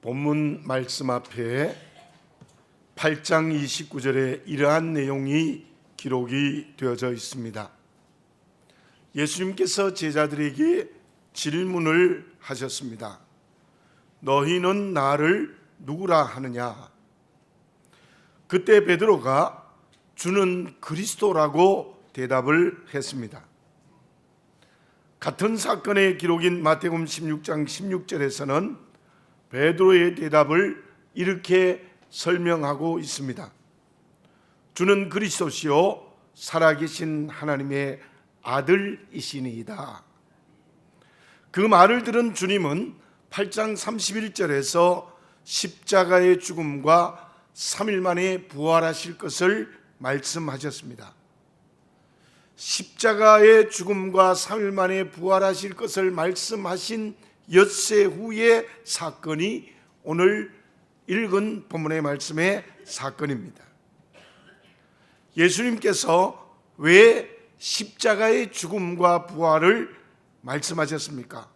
본문 말씀 앞에 8장 29절에 이러한 내용이 기록이 되어져 있습니다. 예수님께서 제자들에게 질문을 하셨습니다. 너희는 나를 누구라 하느냐? 그때 베드로가 주는 그리스도라고 대답을 했습니다. 같은 사건의 기록인 마태복음 16장 16절에서는 베드로의 대답을 이렇게 설명하고 있습니다. 주는 그리스도시요 살아계신 하나님의 아들이시니이다. 그 말을 들은 주님은 8장 31절에서 십자가의 죽음과 3일 만에 부활하실 것을 말씀하셨습니다. 십자가의 죽음과 3일 만에 부활하실 것을 말씀하신 엿새 후의 사건이 오늘 읽은 본문의 말씀의 사건입니다. 예수님께서 왜 십자가의 죽음과 부활을 말씀하셨습니까?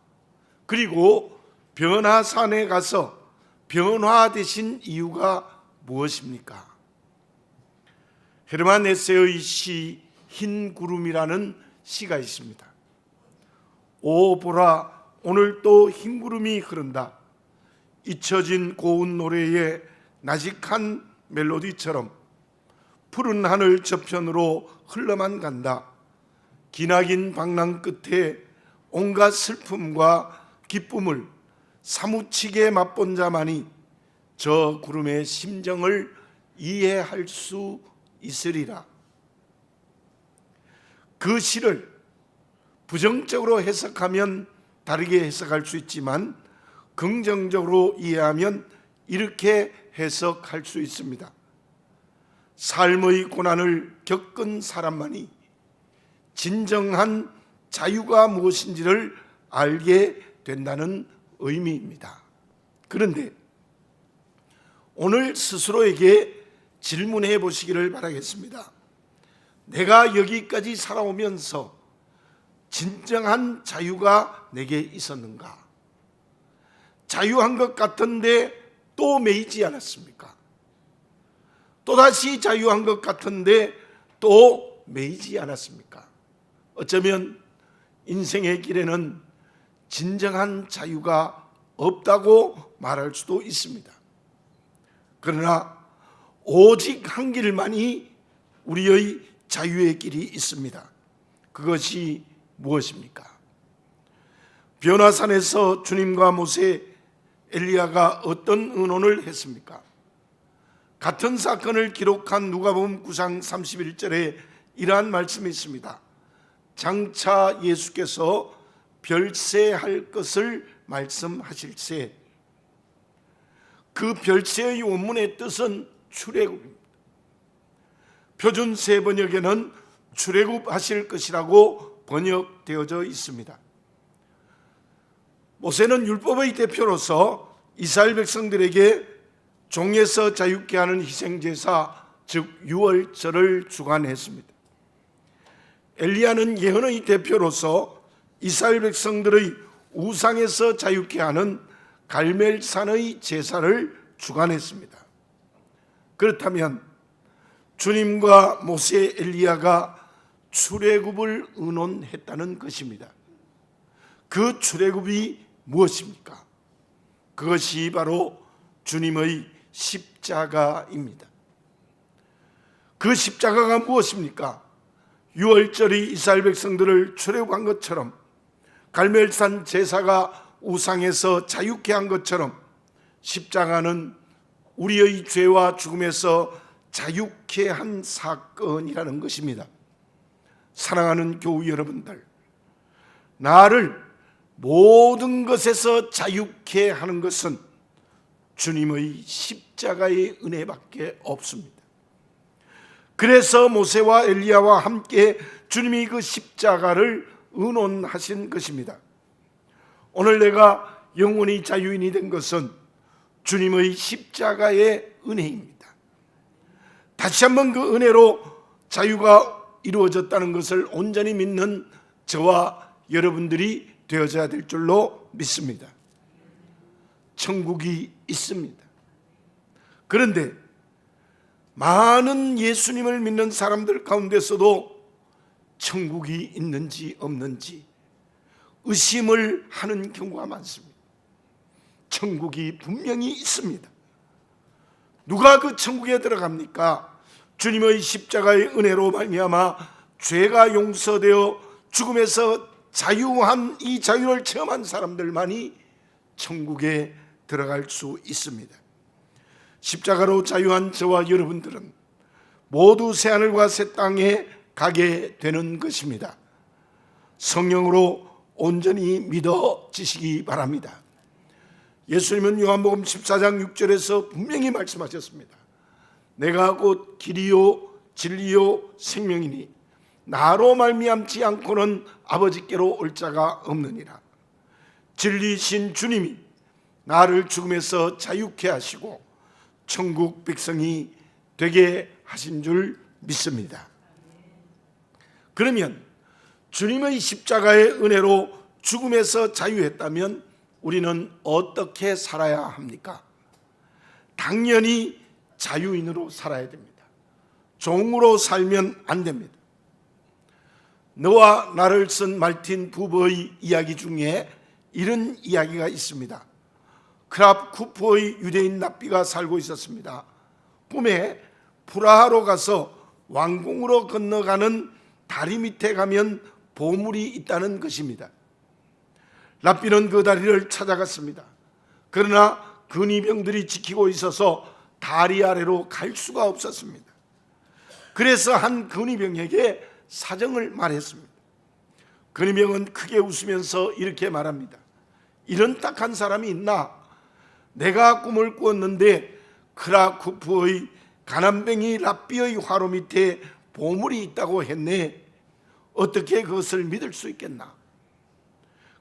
그리고 변화산에 가서 변화되신 이유가 무엇입니까? 헤르만 헤세의 시 흰 구름이라는 시가 있습니다. 오 보라, 오늘 또 흰 구름이 흐른다. 잊혀진 고운 노래의 나직한 멜로디처럼 푸른 하늘 저편으로 흘러만 간다. 기나긴 방랑 끝에 온갖 슬픔과 기쁨을 사무치게 맛본 자만이 저 구름의 심정을 이해할 수 있으리라. 그 시를 부정적으로 해석하면 다르게 해석할 수 있지만 긍정적으로 이해하면 이렇게 해석할 수 있습니다. 삶의 고난을 겪은 사람만이 진정한 자유가 무엇인지를 알게 된다는 의미입니다. 그런데 오늘 스스로에게 질문해 보시기를 바라겠습니다. 내가 여기까지 살아오면서 진정한 자유가 내게 있었는가? 자유한 것 같은데 또 매이지 않았습니까? 또다시 자유한 것 같은데 또 매이지 않았습니까? 어쩌면 인생의 길에는 진정한 자유가 없다고 말할 수도 있습니다. 그러나 오직 한 길만이 우리의 자유의 길이 있습니다. 그것이 무엇입니까? 변화산에서 주님과 모세, 엘리야가 어떤 의논을 했습니까? 같은 사건을 기록한 누가복음 9장 31절에 이러한 말씀이 있습니다. 장차 예수께서 별세할 것을 말씀하실세. 그 별세의 원문의 뜻은 출애굽입니다. 표준 세 번역에는 출애굽하실 것이라고 번역되어져 있습니다. 모세는 율법의 대표로서 이스라엘 백성들에게 종에서 자유케 하는 희생제사, 즉 유월절을 주관했습니다. 엘리야는 예언의 대표로서 이스라엘 백성들의 우상에서 자유케 하는 갈멜산의 제사를 주관했습니다. 그렇다면 주님과 모세, 엘리야가 출애굽을 의논했다는 것입니다. 그 출애굽이 무엇입니까? 그것이 바로 주님의 십자가입니다. 그 십자가가 무엇입니까? 유월절이 이스라엘 백성들을 출애굽한 것처럼, 갈멜산 제사가 우상에서 자유케 한 것처럼 십자가는 우리의 죄와 죽음에서 자유케 한 사건이라는 것입니다. 사랑하는 교우 여러분들, 나를 모든 것에서 자유케 하는 것은 주님의 십자가의 은혜밖에 없습니다. 그래서 모세와 엘리야와 함께 주님이 그 십자가를 의논하신 것입니다. 오늘 내가 영원히 자유인이 된 것은 주님의 십자가의 은혜입니다. 다시 한번 그 은혜로 자유가 이루어졌다는 것을 온전히 믿는 저와 여러분들이 되어져야 될 줄로 믿습니다. 천국이 있습니다. 그런데 많은 예수님을 믿는 사람들 가운데서도 천국이 있는지 없는지 의심을 하는 경우가 많습니다. 천국이 분명히 있습니다. 누가 그 천국에 들어갑니까? 주님의 십자가의 은혜로 말미암아 죄가 용서되어 죽음에서 자유한 이 자유를 체험한 사람들만이 천국에 들어갈 수 있습니다. 십자가로 자유한 저와 여러분들은 모두 새하늘과 새 땅에 가게 되는 것입니다. 성령으로 온전히 믿어지시기 바랍니다. 예수님은 요한복음 14장 6절에서 분명히 말씀하셨습니다. 내가 곧 길이요 진리요 생명이니 나로 말미암지 않고는 아버지께로 올 자가 없느니라. 진리신 주님이 나를 죽음에서 자유케 하시고 천국 백성이 되게 하신 줄 믿습니다. 그러면 주님의 십자가의 은혜로 죽음에서 자유했다면 우리는 어떻게 살아야 합니까? 당연히 자유인으로 살아야 됩니다. 종으로 살면 안 됩니다. 너와 나를 쓴 말틴 부버의 이야기 중에 이런 이야기가 있습니다. 크랍 쿠퍼의 유대인 랍비가 살고 있었습니다. 꿈에 프라하로 가서 왕궁으로 건너가는 다리 밑에 가면 보물이 있다는 것입니다. 랍비는 그 다리를 찾아갔습니다. 그러나 근위병들이 지키고 있어서 다리 아래로 갈 수가 없었습니다. 그래서 한 근위병에게 사정을 말했습니다. 근위병은 크게 웃으면서 이렇게 말합니다. 이런 딱한 사람이 있나? 내가 꿈을 꾸었는데 크라쿠프의 가난뱅이 랍비의 화로 밑에 보물이 있다고 했네. 어떻게 그것을 믿을 수 있겠나?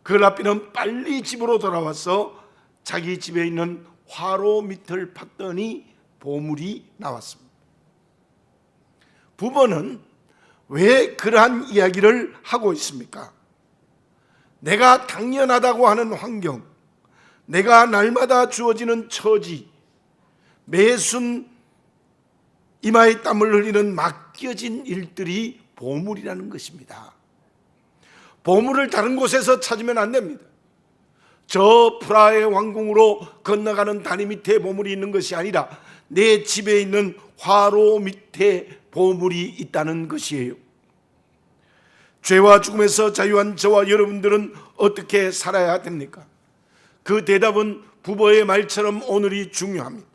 그 랍비는 빨리 집으로 돌아와서 자기 집에 있는 화로 밑을 팠더니 보물이 나왔습니다. 부모는 왜 그러한 이야기를 하고 있습니까? 내가 당연하다고 하는 환경, 내가 날마다 주어지는 처지, 매순 이마에 땀을 흘리는 맡겨진 일들이 보물이라는 것입니다. 보물을 다른 곳에서 찾으면 안 됩니다. 저 프라하의 왕궁으로 건너가는 다리 밑에 보물이 있는 것이 아니라 내 집에 있는 화로 밑에 보물이 있다는 것이에요. 죄와 죽음에서 자유한 저와 여러분들은 어떻게 살아야 됩니까? 그 대답은 부모의 말처럼 오늘이 중요합니다.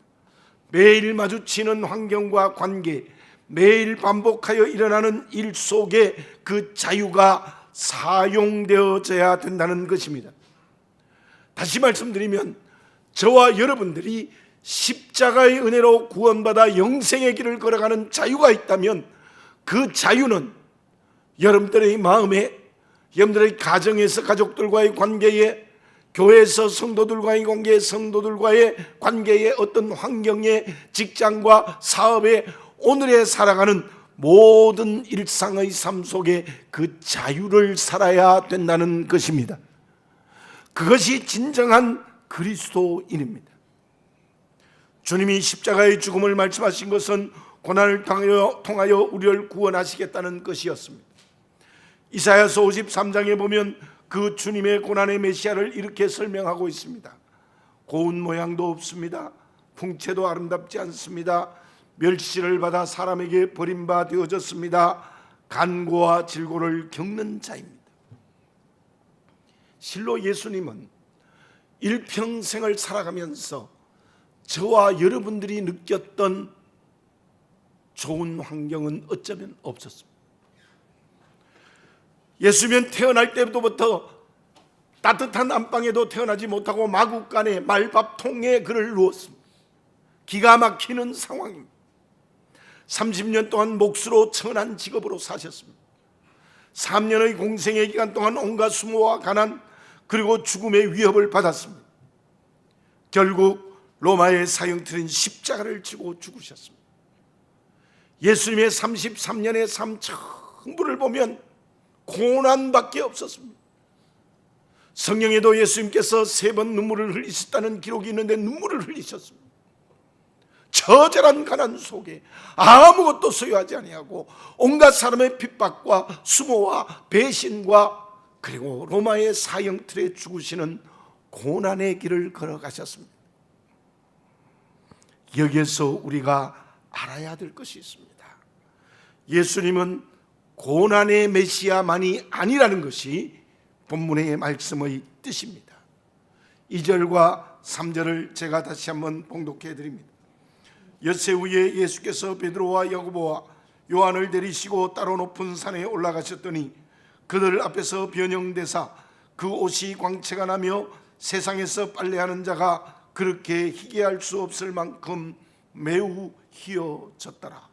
매일 마주치는 환경과 관계, 매일 반복하여 일어나는 일 속에 그 자유가 사용되어져야 된다는 것입니다. 다시 말씀드리면 저와 여러분들이 십자가의 은혜로 구원받아 영생의 길을 걸어가는 자유가 있다면 그 자유는 여러분들의 마음에, 여러분들의 가정에서 가족들과의 관계에, 교회에서 성도들과의 관계에, 성도들과의 관계에, 어떤 환경에, 직장과 사업에, 오늘에 살아가는 모든 일상의 삶 속에 그 자유를 살아야 된다는 것입니다. 그것이 진정한 그리스도인입니다. 주님이 십자가의 죽음을 말씀하신 것은 고난을 통하여 우리를 구원하시겠다는 것이었습니다. 이사야서 53장에 보면 그 주님의 고난의 메시아를 이렇게 설명하고 있습니다. 고운 모양도 없습니다. 풍채도 아름답지 않습니다. 멸시를 받아 사람에게 버림바 되어졌습니다. 간고와 질고를 겪는 자입니다. 실로 예수님은 일평생을 살아가면서 저와 여러분들이 느꼈던 좋은 환경은 어쩌면 없었습니다. 예수님은 태어날 때부터 따뜻한 안방에도 태어나지 못하고 마구간에 말밥통에 그를 누웠습니다. 기가 막히는 상황입니다. 30년 동안 몫으로 천한 직업으로 사셨습니다. 3년의 공생의 기간 동안 온갖 수모와 가난 그리고 죽음의 위협을 받았습니다. 결국 로마의 사형틀인 십자가를 지고 죽으셨습니다. 예수님의 33년의 삶 전부를 보면 고난밖에 없었습니다. 성경에도 예수님께서 3번 눈물을 흘리셨다는 기록이 있는데 눈물을 흘리셨습니다. 처절한 가난 속에 아무것도 소유하지 아니하고 온갖 사람의 핍박과 수모와 배신과 그리고 로마의 사형틀에 죽으시는 고난의 길을 걸어가셨습니다. 여기에서 우리가 알아야 될 것이 있습니다. 예수님은 고난의 메시아만이 아니라는 것이 본문의 말씀의 뜻입니다. 2절과 3절을 제가 다시 한번 봉독해 드립니다. 엿새 후에 예수께서 베드로와 야고보와 요한을 데리시고 따로 높은 산에 올라가셨더니 그들 앞에서 변형되사 그 옷이 광채가 나며 세상에서 빨래하는 자가 그렇게 희게할 수 없을 만큼 매우 희어졌더라.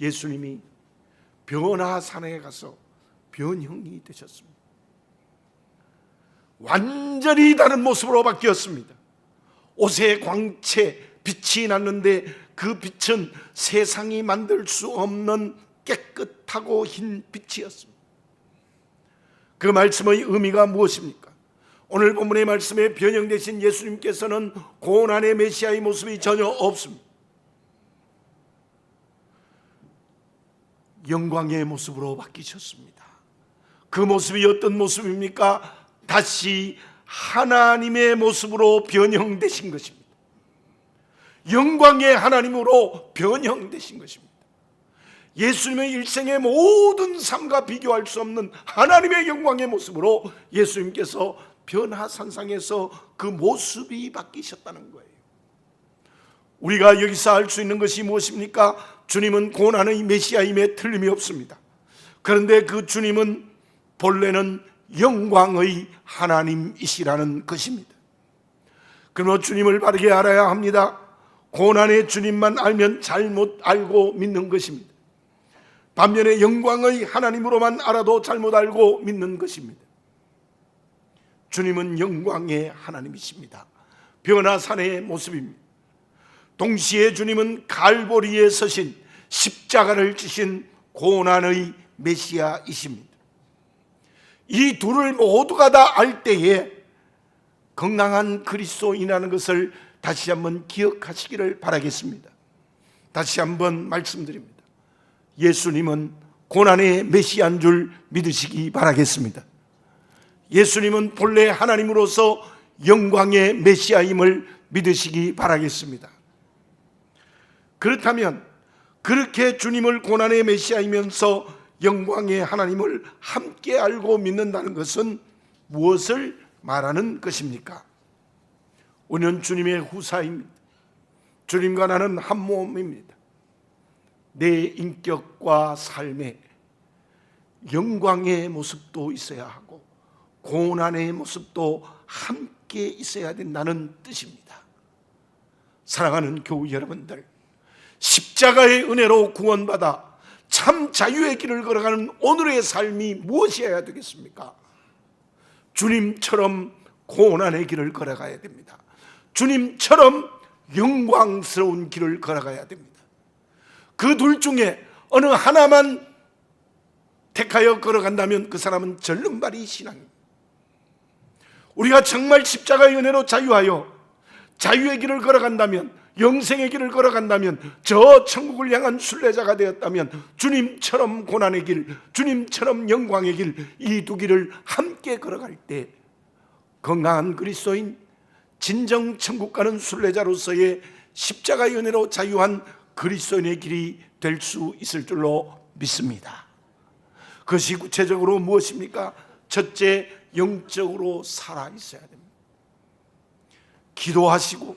예수님이 변화산에 가서 변형이 되셨습니다. 완전히 다른 모습으로 바뀌었습니다. 옷의 광채, 빛이 났는데 그 빛은 세상이 만들 수 없는 깨끗하고 흰 빛이었습니다. 그 말씀의 의미가 무엇입니까? 오늘 본문의 말씀에 변형되신 예수님께서는 고난의 메시아의 모습이 전혀 없습니다. 영광의 모습으로 바뀌셨습니다. 그 모습이 어떤 모습입니까? 다시 하나님의 모습으로 변형되신 것입니다. 영광의 하나님으로 변형되신 것입니다. 예수님의 일생의 모든 삶과 비교할 수 없는 하나님의 영광의 모습으로 예수님께서 변화산상에서 그 모습이 바뀌셨다는 거예요. 우리가 여기서 알 수 있는 것이 무엇입니까? 주님은 고난의 메시아임에 틀림이 없습니다. 그런데 그 주님은 본래는 영광의 하나님이시라는 것입니다. 그러므로 주님을 바르게 알아야 합니다. 고난의 주님만 알면 잘못 알고 믿는 것입니다. 반면에 영광의 하나님으로만 알아도 잘못 알고 믿는 것입니다. 주님은 영광의 하나님이십니다. 변화산의 모습입니다. 동시에 주님은 갈보리에 서신 십자가를 지신 고난의 메시아이십니다. 이 둘을 모두가 다 알 때에 건강한 그리스도인이라는 것을 다시 한번 기억하시기를 바라겠습니다. 다시 한번 말씀드립니다. 예수님은 고난의 메시아인 줄 믿으시기 바라겠습니다. 예수님은 본래 하나님으로서 영광의 메시아임을 믿으시기 바라겠습니다. 그렇다면 그렇게 주님을 고난의 메시아이면서 영광의 하나님을 함께 알고 믿는다는 것은 무엇을 말하는 것입니까? 우리는 주님의 후사입니다. 주님과 나는 한 몸입니다. 내 인격과 삶에 영광의 모습도 있어야 하고 고난의 모습도 함께 있어야 된다는 뜻입니다. 사랑하는 교우 여러분들, 십자가의 은혜로 구원받아 참 자유의 길을 걸어가는 오늘의 삶이 무엇이어야 되겠습니까? 주님처럼 고난의 길을 걸어가야 됩니다. 주님처럼 영광스러운 길을 걸어가야 됩니다. 그 둘 중에 어느 하나만 택하여 걸어간다면 그 사람은 절름발이 신앙입니다. 우리가 정말 십자가의 은혜로 자유하여 자유의 길을 걸어간다면, 영생의 길을 걸어간다면, 저 천국을 향한 순례자가 되었다면 주님처럼 고난의 길, 주님처럼 영광의 길, 이 두 길을 함께 걸어갈 때 건강한 그리스도인, 진정 천국 가는 순례자로서의 십자가의 은혜로 자유한 그리스도인의 길이 될 수 있을 줄로 믿습니다. 그것이 구체적으로 무엇입니까? 첫째, 영적으로 살아 있어야 됩니다. 기도하시고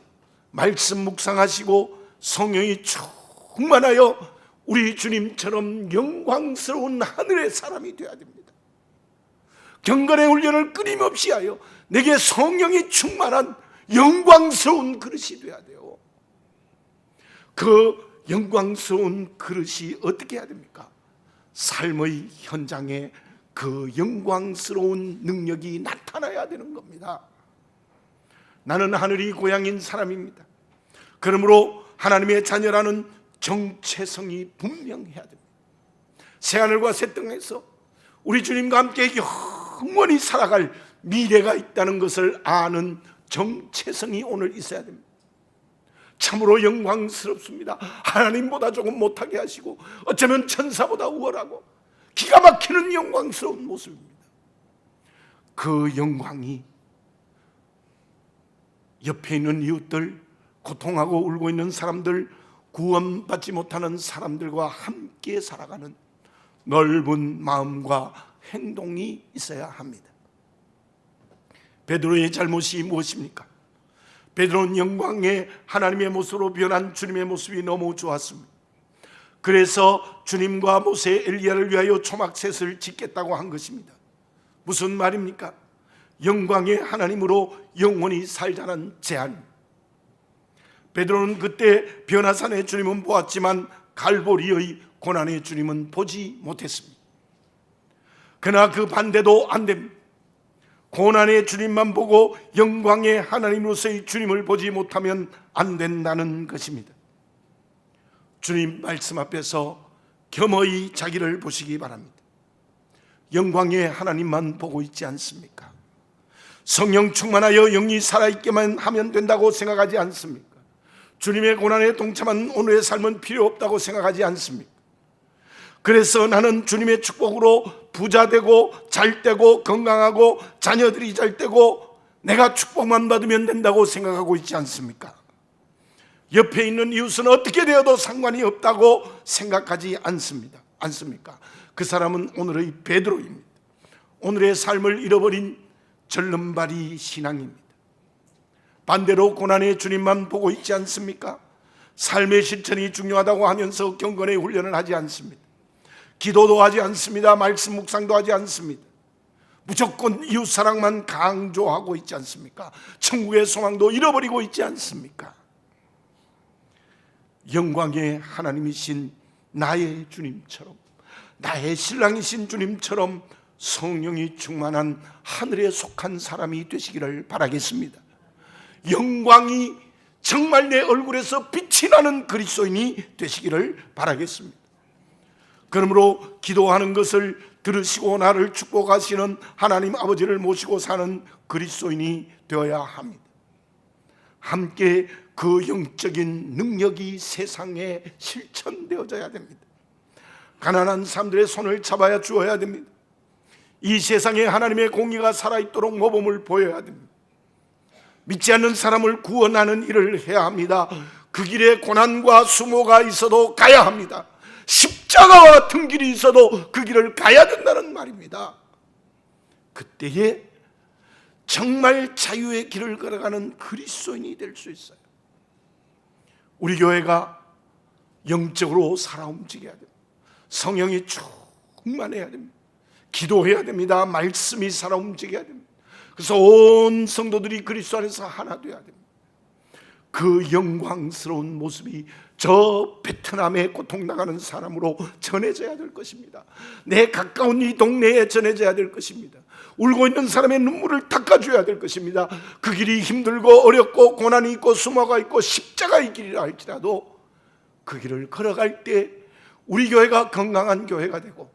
말씀 묵상하시고 성령이 충만하여 우리 주님처럼 영광스러운 하늘의 사람이 되어야 됩니다. 경건의 훈련을 끊임없이 하여 내게 성령이 충만한 영광스러운 그릇이 되어야 돼요. 그 영광스러운 그릇이 어떻게 해야 됩니까? 삶의 현장에 그 영광스러운 능력이 나타나야 되는 겁니다. 나는 하늘이 고향인 사람입니다. 그러므로 하나님의 자녀라는 정체성이 분명해야 됩니다. 새하늘과 새 땅에서 우리 주님과 함께 영원히 살아갈 미래가 있다는 것을 아는 정체성이 오늘 있어야 됩니다. 참으로 영광스럽습니다. 하나님보다 조금 못하게 하시고 어쩌면 천사보다 우월하고 기가 막히는 영광스러운 모습입니다. 그 영광이 옆에 있는 이웃들, 고통하고 울고 있는 사람들, 구원받지 못하는 사람들과 함께 살아가는 넓은 마음과 행동이 있어야 합니다. 베드로의 잘못이 무엇입니까? 베드로는 영광의 하나님의 모습으로 변한 주님의 모습이 너무 좋았습니다. 그래서 주님과 모세, 엘리야를 위하여 초막셋을 짓겠다고 한 것입니다. 무슨 말입니까? 영광의 하나님으로 영원히 살자는 제안. 베드로는 그때 변화산의 주님은 보았지만 갈보리의 고난의 주님은 보지 못했습니다. 그러나 그 반대도 안 됩니다. 고난의 주님만 보고 영광의 하나님으로서의 주님을 보지 못하면 안 된다는 것입니다. 주님 말씀 앞에서 겸허히 자기를 보시기 바랍니다. 영광의 하나님만 보고 있지 않습니까? 성령 충만하여 영이 살아있게만 하면 된다고 생각하지 않습니까? 주님의 고난에 동참한 오늘의 삶은 필요 없다고 생각하지 않습니까? 그래서 나는 주님의 축복으로 부자 되고 잘 되고 건강하고 자녀들이 잘 되고 내가 축복만 받으면 된다고 생각하고 있지 않습니까? 옆에 있는 이웃은 어떻게 되어도 상관이 없다고 생각하지 않습니까? 그 사람은 오늘의 베드로입니다. 오늘의 삶을 잃어버린 절름발이 신앙입니다. 반대로 고난의 주님만 보고 있지 않습니까? 삶의 실천이 중요하다고 하면서 경건의 훈련을 하지 않습니다. 기도도 하지 않습니다. 말씀 묵상도 하지 않습니다. 무조건 이웃사랑만 강조하고 있지 않습니까? 천국의 소망도 잃어버리고 있지 않습니까? 영광의 하나님이신 나의 주님처럼, 나의 신랑이신 주님처럼 성령이 충만한 하늘에 속한 사람이 되시기를 바라겠습니다. 영광이 정말 내 얼굴에서 빛이 나는 그리스도인이 되시기를 바라겠습니다. 그러므로 기도하는 것을 들으시고 나를 축복하시는 하나님 아버지를 모시고 사는 그리스도인이 되어야 합니다. 함께 그 영적인 능력이 세상에 실천되어져야 됩니다. 가난한 사람들의 손을 잡아야 주어야 됩니다. 이 세상에 하나님의 공의가 살아있도록 모범을 보여야 됩니다. 믿지 않는 사람을 구원하는 일을 해야 합니다. 그 길에 고난과 수모가 있어도 가야 합니다. 십자가와 같은 길이 있어도 그 길을 가야 된다는 말입니다. 그때에 정말 자유의 길을 걸어가는 그리스도인이 될 수 있어요. 우리 교회가 영적으로 살아 움직여야 됩니다. 성령이 충만해야 됩니다. 기도해야 됩니다. 말씀이 살아 움직여야 됩니다. 그래서 온 성도들이 그리스도 안에서 하나 되어야 됩니다. 그 영광스러운 모습이 저 베트남에 고통당하는 사람으로 전해져야 될 것입니다. 내 가까운 이 동네에 전해져야 될 것입니다. 울고 있는 사람의 눈물을 닦아줘야 될 것입니다. 그 길이 힘들고 어렵고 고난이 있고 수모가 있고 십자가의 길이라 할지라도 그 길을 걸어갈 때 우리 교회가 건강한 교회가 되고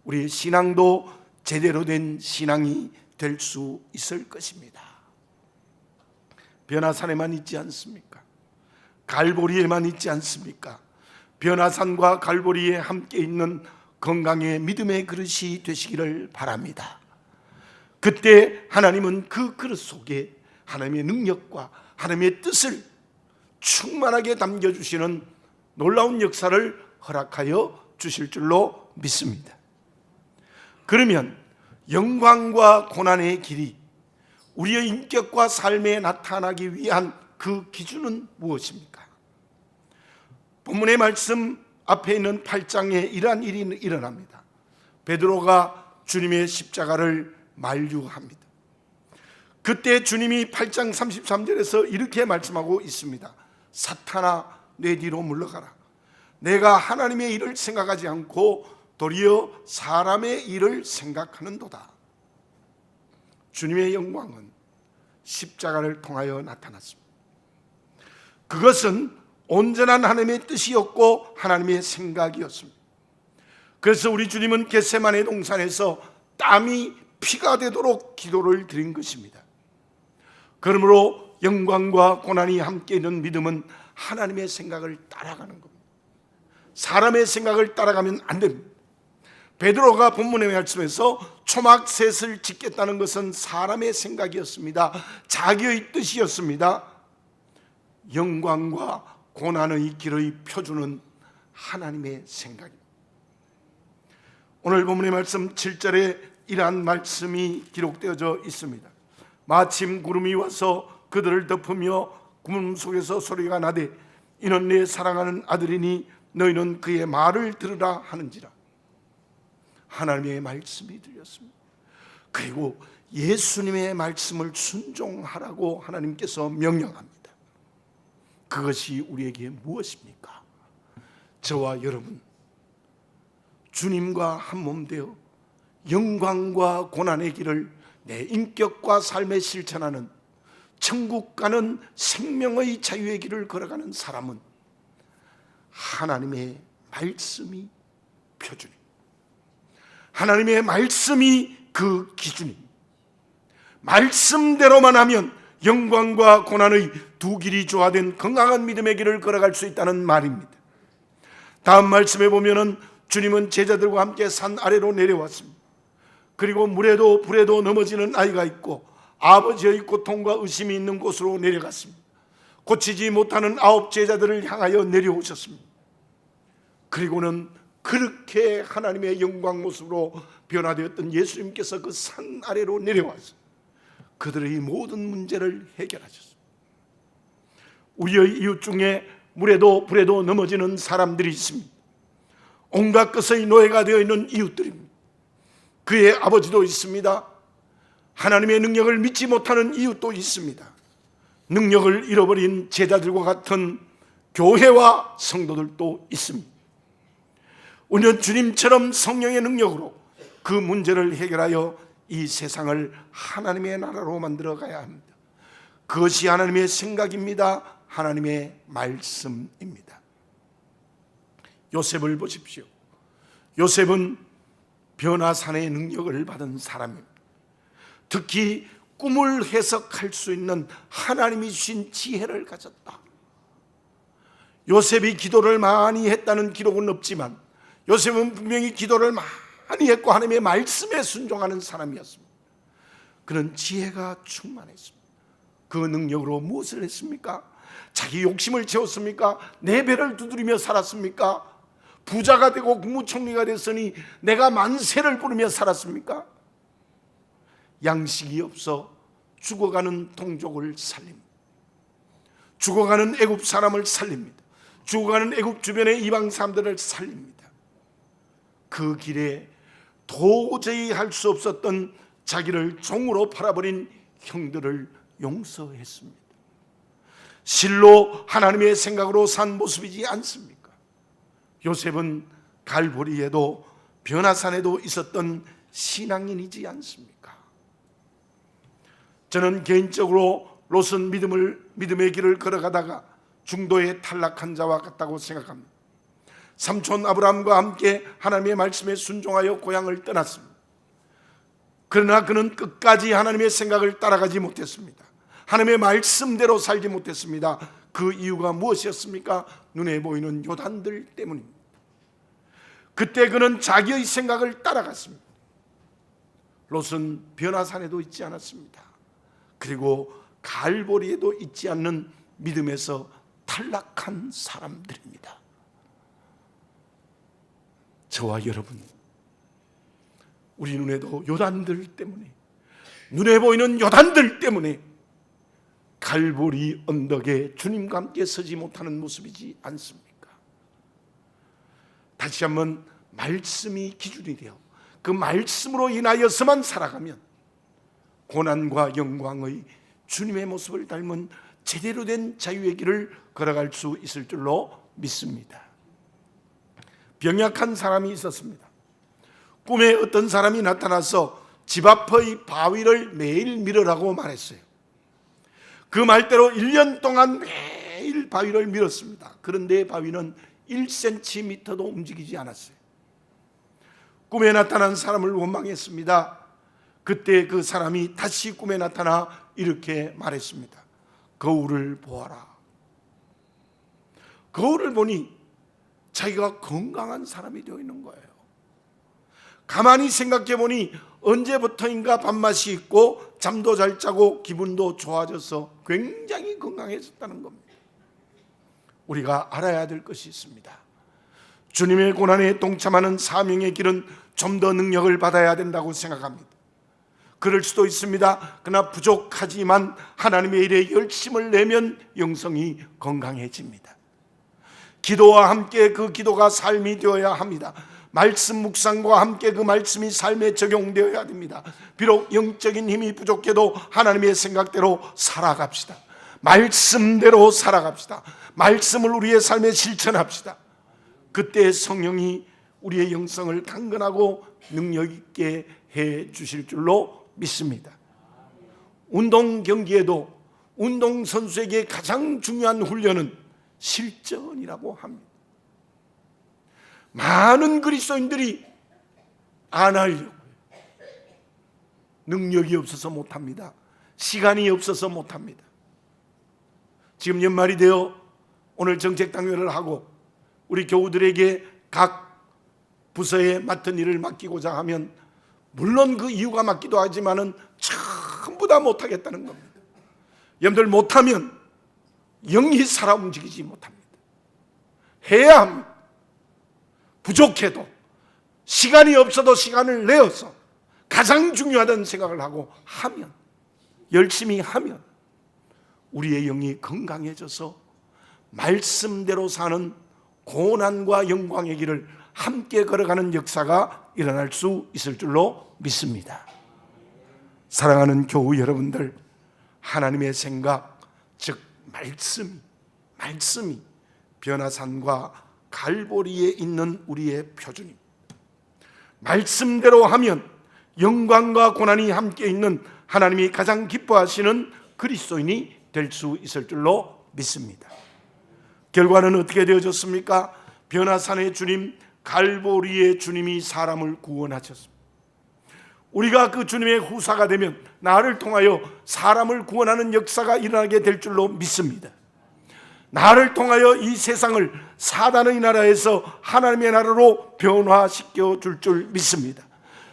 우리의 신앙도 제대로 된 신앙이 될 수 있을 것입니다. 변화산에만 있지 않습니까? 갈보리에만 있지 않습니까? 변화산과 갈보리에 함께 있는 건강의 믿음의 그릇이 되시기를 바랍니다. 그때 하나님은 그 그릇 속에 하나님의 능력과 하나님의 뜻을 충만하게 담겨주시는 놀라운 역사를 허락하여 주실 줄로 믿습니다. 그러면 영광과 고난의 길이 우리의 인격과 삶에 나타나기 위한 그 기준은 무엇입니까? 본문의 말씀 앞에 있는 8장에 이러한 일이 일어납니다. 베드로가 주님의 십자가를 만류합니다. 그때 주님이 8장 33절에서 이렇게 말씀하고 있습니다. 사탄아, 내 뒤로 물러가라. 내가 하나님의 일을 생각하지 않고 도리어 사람의 일을 생각하는도다. 주님의 영광은 십자가를 통하여 나타났습니다. 그것은 온전한 하나님의 뜻이었고 하나님의 생각이었습니다. 그래서 우리 주님은 겟세마네 동산에서 땀이 피가 되도록 기도를 드린 것입니다. 그러므로 영광과 고난이 함께 있는 믿음은 하나님의 생각을 따라가는 겁니다. 사람의 생각을 따라가면 안 됩니다. 베드로가 본문의 말씀에서 초막셋을 짓겠다는 것은 사람의 생각이었습니다. 자기의 뜻이었습니다. 영광과 고난의 길의 표준은 하나님의 생각입니다. 오늘 본문의 말씀 7절에 이러한 말씀이 기록되어져 있습니다. 마침 구름이 와서 그들을 덮으며 구름 속에서 소리가 나되 이는 내 사랑하는 아들이니 너희는 그의 말을 들으라 하는지라. 하나님의 말씀이 들렸습니다. 그리고 예수님의 말씀을 순종하라고 하나님께서 명령합니다. 그것이 우리에게 무엇입니까? 저와 여러분, 주님과 한몸 되어 영광과 고난의 길을 내 인격과 삶에 실천하는 천국 가는 생명의 자유의 길을 걸어가는 사람은 하나님의 말씀이 표준입니다. 하나님의 말씀이 그 기준입니다. 말씀대로만 하면 영광과 고난의 두 길이 조화된 건강한 믿음의 길을 걸어갈 수 있다는 말입니다. 다음 말씀에 보면은 주님은 제자들과 함께 산 아래로 내려왔습니다. 그리고 물에도 불에도 넘어지는 아이가 있고 아버지의 고통과 의심이 있는 곳으로 내려갔습니다. 고치지 못하는 9 제자들을 향하여 내려오셨습니다. 그리고는 그렇게 하나님의 영광 모습으로 변화되었던 예수님께서 그 산 아래로 내려와서 그들의 모든 문제를 해결하셨습니다. 우리의 이웃 중에 물에도 불에도 넘어지는 사람들이 있습니다. 온갖 것의 노예가 되어 있는 이웃들입니다. 그의 아버지도 있습니다. 하나님의 능력을 믿지 못하는 이웃도 있습니다. 능력을 잃어버린 제자들과 같은 교회와 성도들도 있습니다. 우리는 주님처럼 성령의 능력으로 그 문제를 해결하여 이 세상을 하나님의 나라로 만들어 가야 합니다. 그것이 하나님의 생각입니다. 하나님의 말씀입니다. 요셉을 보십시오. 요셉은 변화산의 능력을 받은 사람입니다. 특히 꿈을 해석할 수 있는 하나님이 주신 지혜를 가졌다. 요셉이 기도를 많이 했다는 기록은 없지만 요셉은 분명히 기도를 많이 했고 하나님의 말씀에 순종하는 사람이었습니다. 그런 지혜가 충만했습니다. 그 능력으로 무엇을 했습니까? 자기 욕심을 채웠습니까? 내 배를 두드리며 살았습니까? 부자가 되고 국무총리가 됐으니 내가 만세를 부르며 살았습니까? 양식이 없어 죽어가는 동족을 살립니다. 죽어가는 애굽 사람을 살립니다. 죽어가는 애굽 주변의 이방 사람들을 살립니다. 그 길에 도저히 할 수 없었던 자기를 종으로 팔아버린 형들을 용서했습니다. 실로 하나님의 생각으로 산 모습이지 않습니까? 요셉은 갈보리에도 변화산에도 있었던 신앙인이지 않습니까? 저는 개인적으로 롯은 믿음의 길을 걸어가다가 중도에 탈락한 자와 같다고 생각합니다. 삼촌 아브라함과 함께 하나님의 말씀에 순종하여 고향을 떠났습니다. 그러나 그는 끝까지 하나님의 생각을 따라가지 못했습니다. 하나님의 말씀대로 살지 못했습니다. 그 이유가 무엇이었습니까? 눈에 보이는 요단들 때문입니다. 그때 그는 자기의 생각을 따라갔습니다. 롯은 변화산에도 있지 않았습니다. 그리고 갈보리에도 있지 않는 믿음에서 탈락한 사람들입니다. 저와 여러분, 우리 눈에도 요단들 때문에, 눈에 보이는 요단들 때문에 갈보리 언덕에 주님과 함께 서지 못하는 모습이지 않습니까? 다시 한번 말씀이 기준이 되어 그 말씀으로 인하여서만 살아가면 고난과 영광의 주님의 모습을 닮은 제대로 된 자유의 길을 걸어갈 수 있을 줄로 믿습니다. 병약한 사람이 있었습니다. 꿈에 어떤 사람이 나타나서 집 앞의 바위를 매일 밀으라고 말했어요. 그 말대로 1년 동안 매일 바위를 밀었습니다. 그런데 바위는 1cm도 움직이지 않았어요. 꿈에 나타난 사람을 원망했습니다. 그때 그 사람이 다시 꿈에 나타나 이렇게 말했습니다. 거울을 보아라. 거울을 보니 자기가 건강한 사람이 되어 있는 거예요. 가만히 생각해 보니 언제부터인가 밥맛이 있고 잠도 잘 자고 기분도 좋아져서 굉장히 건강해졌다는 겁니다. 우리가 알아야 될 것이 있습니다. 주님의 고난에 동참하는 사명의 길은 좀 더 능력을 받아야 된다고 생각합니다. 그럴 수도 있습니다. 그러나 부족하지만 하나님의 일에 열심을 내면 영성이 건강해집니다. 기도와 함께 그 기도가 삶이 되어야 합니다. 말씀 묵상과 함께 그 말씀이 삶에 적용되어야 됩니다. 비록 영적인 힘이 부족해도 하나님의 생각대로 살아갑시다. 말씀대로 살아갑시다. 말씀을 우리의 삶에 실천합시다. 그때 성령이 우리의 영성을 강건하고 능력 있게 해 주실 줄로 믿습니다. 운동 경기에도 운동선수에게 가장 중요한 훈련은 실전이라고 합니다. 많은 그리스도인들이 안 하려고요. 능력이 없어서 못합니다. 시간이 없어서 못합니다. 지금 연말이 되어 오늘 정책당회를 하고 우리 교우들에게 각 부서에 맡은 일을 맡기고자 하면 물론 그 이유가 맞기도 하지만은 전부 다 못하겠다는 겁니다. 여러분들 못하면 영이 살아 움직이지 못합니다. 해야 합니다. 부족해도 시간이 없어도 시간을 내어서 가장 중요하다는 생각을 하고 하면, 열심히 하면 우리의 영이 건강해져서 말씀대로 사는 고난과 영광의 길을 함께 걸어가는 역사가 일어날 수 있을 줄로 믿습니다. 사랑하는 교우 여러분들, 하나님의 생각, 즉 말씀이 변화산과 갈보리에 있는 우리의 표준입니다. 말씀대로 하면 영광과 고난이 함께 있는 하나님이 가장 기뻐하시는 그리스도인이 될 수 있을 줄로 믿습니다. 결과는 어떻게 되어졌습니까? 변화산의 주님, 갈보리의 주님이 사람을 구원하셨습니다. 우리가 그 주님의 후사가 되면 나를 통하여 사람을 구원하는 역사가 일어나게 될 줄로 믿습니다. 나를 통하여 이 세상을 사단의 나라에서 하나님의 나라로 변화시켜 줄 줄 믿습니다.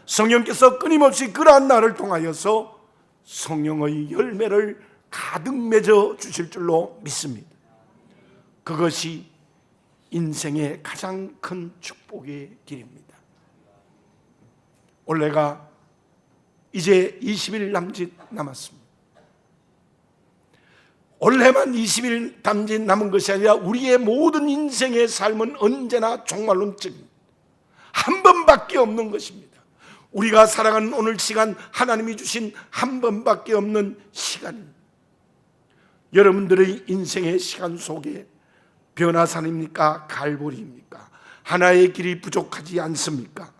성령께서 끊임없이 그러한 나를 통하여서 성령의 열매를 가득 맺어 주실 줄로 믿습니다. 그것이 인생의 가장 큰 축복의 길입니다. 올해가 이제 20일 남짓 남았습니다. 올해만 20일 남짓 남은 것이 아니라 우리의 모든 인생의 삶은 언제나 종말론적입니다. 한 번밖에 없는 것입니다. 우리가 살아가는 오늘 시간, 하나님이 주신 한 번밖에 없는 시간입니다. 여러분들의 인생의 시간 속에 변화산입니까? 갈보리입니까? 하나의 길이 부족하지 않습니까?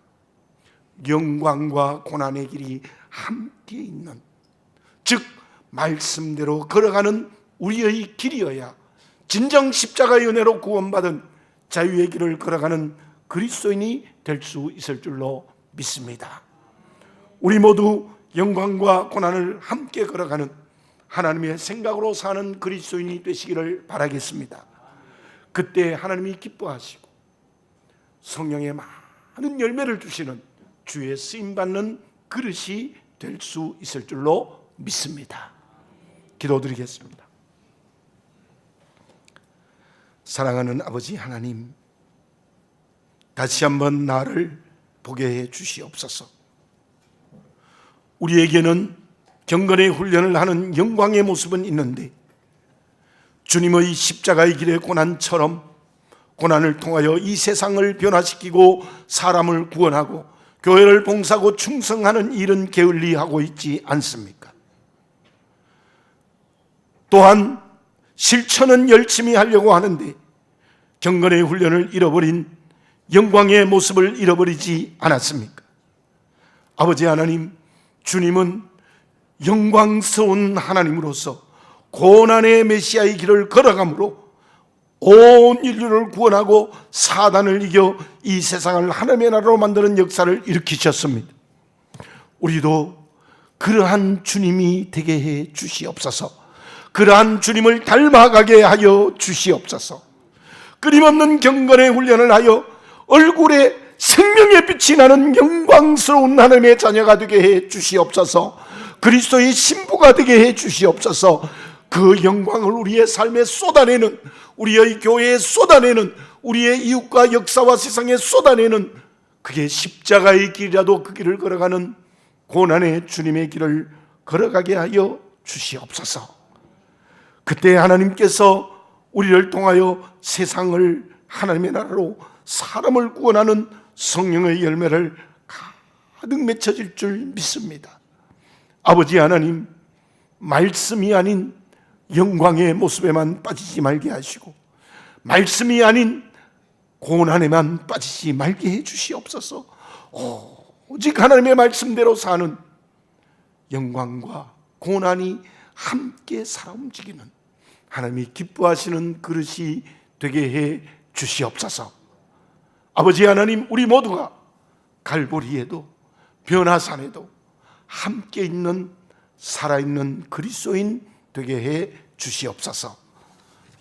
영광과 고난의 길이 함께 있는, 즉 말씀대로 걸어가는 우리의 길이어야 진정 십자가의 은혜로 구원받은 자유의 길을 걸어가는 그리스도인이 될 수 있을 줄로 믿습니다. 우리 모두 영광과 고난을 함께 걸어가는 하나님의 생각으로 사는 그리스도인이 되시기를 바라겠습니다. 그때 하나님이 기뻐하시고 성령의 많은 열매를 주시는 주의 쓰임받는 그릇이 될 수 있을 줄로 믿습니다. 기도드리겠습니다. 사랑하는 아버지 하나님, 다시 한번 나를 보게 해 주시옵소서. 우리에게는 경건의 훈련을 하는 영광의 모습은 있는데 주님의 십자가의 길의 고난처럼 고난을 통하여 이 세상을 변화시키고 사람을 구원하고 교회를 봉사하고 충성하는 일은 게을리하고 있지 않습니까? 또한 실천은 열심히 하려고 하는데 경건의 훈련을 잃어버린 영광의 모습을 잃어버리지 않았습니까? 아버지 하나님, 주님은 영광스러운 하나님으로서 고난의 메시아의 길을 걸어가므로 온 인류를 구원하고 사단을 이겨 이 세상을 하나님의 나라로 만드는 역사를 일으키셨습니다. 우리도 그러한 주님이 되게 해 주시옵소서. 그러한 주님을 닮아가게 하여 주시옵소서. 끊임없는 경건의 훈련을 하여 얼굴에 생명의 빛이 나는 영광스러운 하나님의 자녀가 되게 해 주시옵소서. 그리스도의 신부가 되게 해 주시옵소서. 그 영광을 우리의 삶에 쏟아내는, 우리의 교회에 쏟아내는, 우리의 이웃과 역사와 세상에 쏟아내는, 그게 십자가의 길이라도 그 길을 걸어가는 고난의 주님의 길을 걸어가게 하여 주시옵소서. 그때 하나님께서 우리를 통하여 세상을 하나님의 나라로, 사람을 구원하는 성령의 열매를 가득 맺혀질 줄 믿습니다. 아버지 하나님, 말씀이 아닌 영광의 모습에만 빠지지 말게 하시고, 말씀이 아닌 고난에만 빠지지 말게 해 주시옵소서. 오직 하나님의 말씀대로 사는, 영광과 고난이 함께 살아 움직이는 하나님이 기뻐하시는 그릇이 되게 해 주시옵소서. 아버지 하나님, 우리 모두가 갈보리에도 변화산에도 함께 있는 살아있는 그리스도인 되게 해 주시옵소서.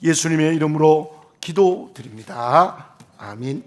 예수님의 이름으로 기도드립니다. 아멘.